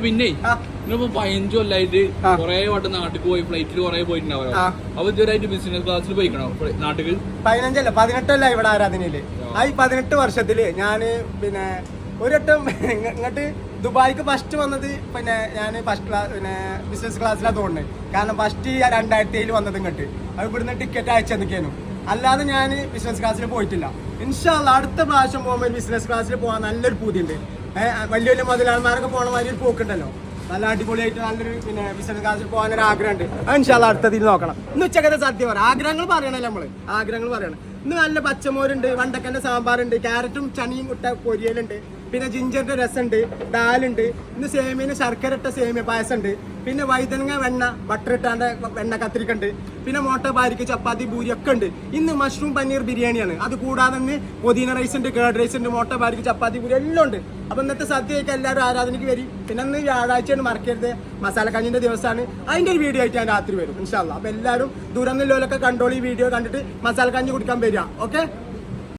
പിന്നെ നിങ്ങളിപ്പോ 15 കൊല്ലായിട്ട് കൊറേ വട്ടം നാട്ടിൽ പോയി ഫ്ലൈറ്റിൽ കൊറേ പോയിട്ടുണ്ടാവും. അപ്പൊ ഇതുവരായിട്ട് ബിസിനസ് ക്ലാസ്സിൽ പോയിക്കണോ നാട്ടിൽ? 15 അല്ല 18 ഇവിടെ ആരാധനയില്. ആ 18 വർഷത്തില് ഞാന് പിന്നെ ഒരട്ടം ഇങ്ങോട്ട് ദുബായിക്ക് ഫസ്റ്റ് വന്നത് പിന്നെ ഞാൻ ഫസ്റ്റ് ക്ലാസ് പിന്നെ ബിസിനസ് ക്ലാസ്സിലാണ് തോന്നുന്നത്. കാരണം ഫസ്റ്റ് 2007 വന്നത് ഇങ്ങോട്ട്. അത് ഇവിടുന്ന് ടിക്കറ്റ് അയച്ചു തന്നിക്കാനും. അല്ലാതെ ഞാൻ ബിസിനസ് ക്ലാസ്സിൽ പോയിട്ടില്ല. ഇൻഷാ അല്ലാഹ് അടുത്ത പ്രാവശ്യം പോകുമ്പോൾ ബിസിനസ് ക്ലാസ്സിൽ പോകാൻ നല്ലൊരു പൂതിയുണ്ട്. വലിയ വലിയ മുതലാളിമാരൊക്കെ പോകണ മാതിരി ഒരു പോക്കുണ്ടല്ലോ, നല്ല അടിപൊളിയായിട്ട് നല്ലൊരു പിന്നെ ബിസിനസ് ക്ലാസ്സിൽ പോകാനൊരു ആഗ്രഹമുണ്ട്. അത് ഇൻഷാ അല്ലാഹ് അടുത്തതിൽ നോക്കണം. ഇന്ന് ഉച്ചക്കത്തെ സത്യം പറയാം, ആഗ്രഹങ്ങൾ പറയണല്ലോ നമ്മള്, ആഗ്രഹങ്ങൾ പറയണം. ഇന്ന് നല്ല പച്ചമോരുണ്ട്, വണ്ടക്കൻ്റെ സാമ്പാറുണ്ട്, ക്യാരറ്റും ചണിയും മുട്ട പൊരിയലുണ്ട്, പിന്നെ ജിഞ്ചറിന്റെ രസമുണ്ട്, ദാലുണ്ട്, ഇന്ന് സേമിയന് ശർക്കര ഇട്ട സേമിയ പായസം ഉണ്ട്, പിന്നെ വൈതനങ്ങ വെണ്ണ ബട്ടർ ഇട്ടാണ്ട് വെണ്ണ കത്തിരിക്കുണ്ട്, പിന്നെ മോട്ട ബാരിക്ക് ചപ്പാത്തി പൂരി ഒക്കെ ഉണ്ട്. ഇന്ന് മഷ്റൂം പനീർ ബിരിയാണിയാണ്. അത് കൂടാതെ ഇന്ന് പൊതീന റൈസ് ഉണ്ട്, കേർഡ് റൈസ് ഉണ്ട്, മോട്ട ബാരിക്ക് ചപ്പാത്തി പൂരി എല്ലാം ഉണ്ട്. അപ്പൊ ഇന്നത്തെ സദ്യയൊക്കെ എല്ലാവരും ആരാധനയ്ക്ക് വരും. പിന്നെ ഇന്ന് വ്യാഴാഴ്ചയാണ്, മറക്കരുത്, മസാല കഞ്ഞിന്റെ ദിവസമാണ്. അതിന്റെ ഒരു വീഡിയോ ആയിട്ട് ഞാൻ രാത്രി വരും ഇൻഷാ അല്ലാഹ്. അപ്പൊ എല്ലാവരും ദൂരം നിന്നോലൊക്കെ കണ്ടോളി, ഈ വീഡിയോ കണ്ടിട്ട് മസാല കഞ്ഞി കുടിക്കാൻ വരിക. ഓക്കെ.